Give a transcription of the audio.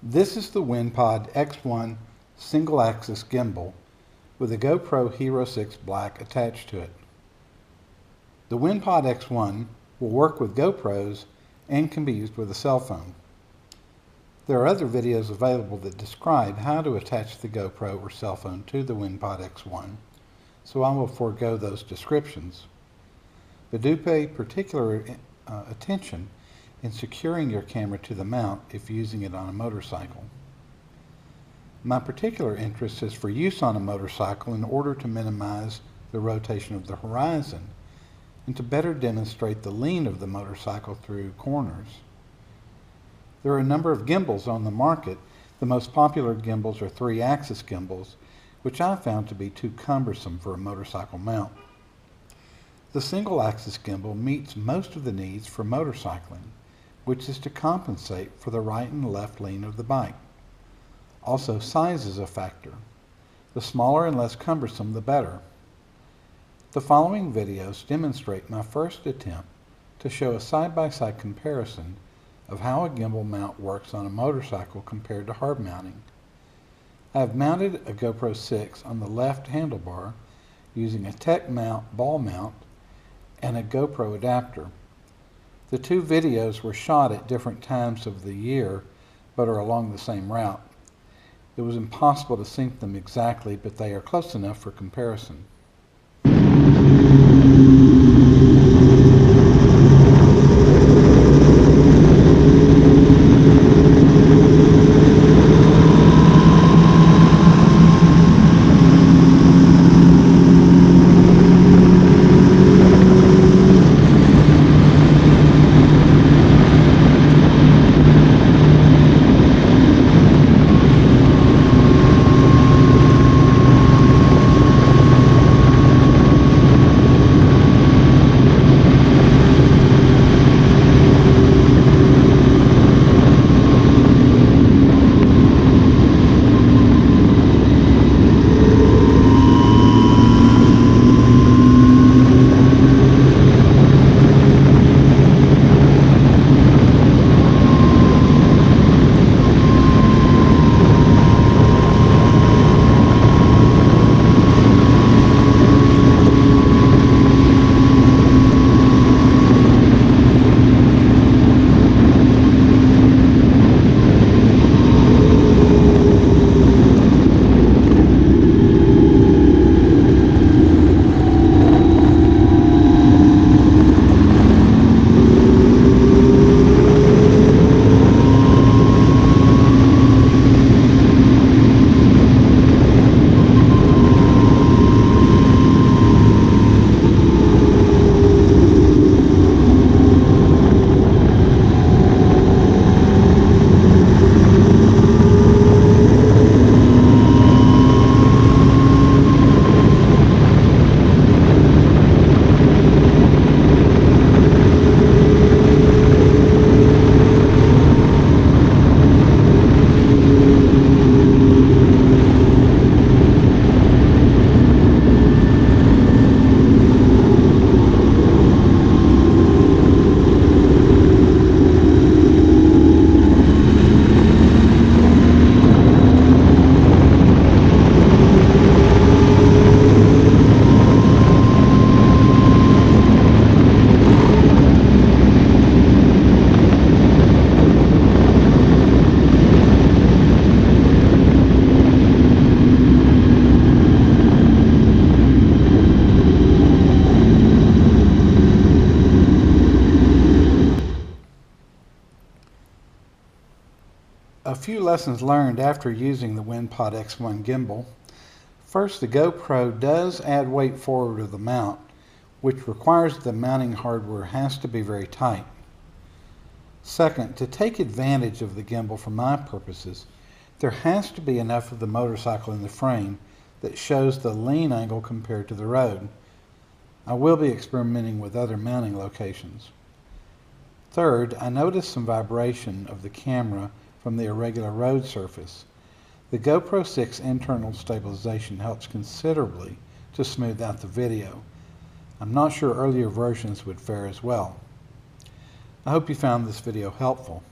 This is the Winpod X1 single-axis gimbal with a GoPro Hero 6 Black attached to it. The Winpod X1 will work with GoPros and can be used with a cell phone. There are other videos available that describe how to attach the GoPro or cell phone to the Winpod X1, so I will forego those descriptions. But do pay particular attention in securing your camera to the mount if using it on a motorcycle. My particular interest is for use on a motorcycle in order to minimize the rotation of the horizon and to better demonstrate the lean of the motorcycle through corners. There are a number of gimbals on the market. The most popular gimbals are 3-axis gimbals, which I found to be too cumbersome for a motorcycle mount. The single-axis gimbal meets most of the needs for motorcycling, which is to compensate for the right and left lean of the bike. Also, size is a factor. The smaller and less cumbersome, the better. The following videos demonstrate my first attempt to show a side-by-side comparison of how a gimbal mount works on a motorcycle compared to hard mounting. I have mounted a GoPro 6 on the left handlebar using a Tech Mount ball mount and a GoPro adapter. The two videos were shot at different times of the year but are along the same route. It was impossible to sync them exactly, but they are close enough for comparison. A few lessons learned after using the Winpod X1 gimbal. First, the GoPro does add weight forward of the mount, which requires the mounting hardware has to be very tight. Second, to take advantage of the gimbal for my purposes, there has to be enough of the motorcycle in the frame that shows the lean angle compared to the road. I will be experimenting with other mounting locations. Third, I noticed some vibration of the camera from the irregular road surface. The GoPro 6 internal stabilization helps considerably to smooth out the video. I'm not sure earlier versions would fare as well. I hope you found this video helpful.